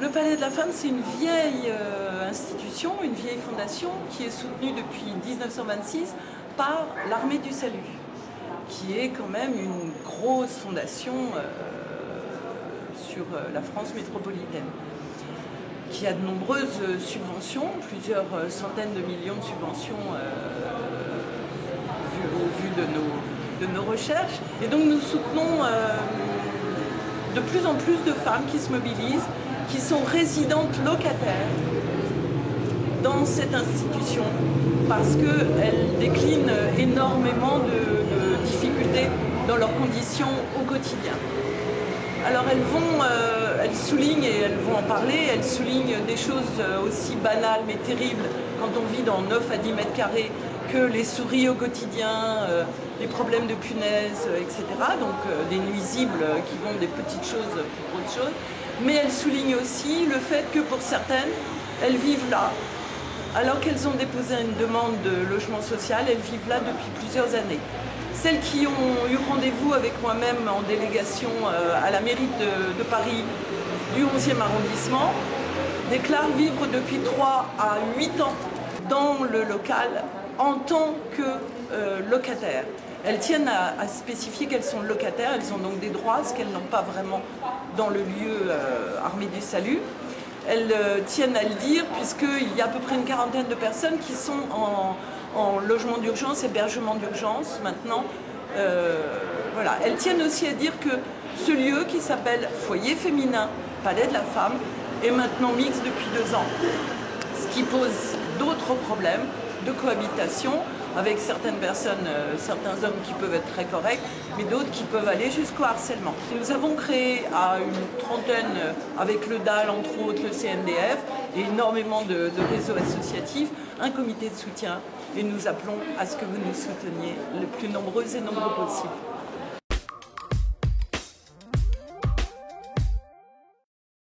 Le Palais de la Femme, c'est une vieille institution, une vieille fondation qui est soutenue depuis 1926 par l'Armée du Salut, qui est quand même une grosse fondation sur la France métropolitaine, qui a de nombreuses subventions, plusieurs centaines de millions de subventions au vu de nos recherches. Et donc nous soutenons de plus en plus de femmes qui se mobilisent, qui sont résidentes locataires dans cette institution parce qu'elles déclinent énormément de difficultés dans leurs conditions au quotidien. Alors elles soulignent, et elles vont en parler, elles soulignent des choses aussi banales mais terribles quand on vit dans 9 à 10 mètres carrés que les souris au quotidien, les problèmes de punaises, etc. Donc des nuisibles qui vont des petites choses pour autre chose. Mais elles soulignent aussi le fait que pour certaines, elles vivent là. Alors qu'elles ont déposé une demande de logement social, elles vivent là depuis plusieurs années. Celles qui ont eu rendez-vous avec moi-même en délégation à la mairie de Paris du 11e arrondissement déclarent vivre depuis 3 à 8 ans dans le local en tant que locataires. Elles tiennent à spécifier qu'elles sont locataires, elles ont donc des droits, ce qu'elles n'ont pas vraiment dans le lieu Armée du Salut. Elles tiennent à le dire puisqu'il y a à peu près une quarantaine de personnes qui sont en logement d'urgence, hébergement d'urgence maintenant. Voilà. Elles tiennent aussi à dire que ce lieu qui s'appelle Foyer féminin, Palais de la Femme, est maintenant mixte depuis 2 ans, ce qui pose d'autres problèmes de cohabitation avec certaines personnes, certains hommes qui peuvent être très corrects, mais d'autres qui peuvent aller jusqu'au harcèlement. Nous avons créé à une trentaine, avec le DAL entre autres, le CNDF, et énormément de réseaux associatifs, un comité de soutien, et nous appelons à ce que vous nous souteniez le plus nombreux et nombreux possible.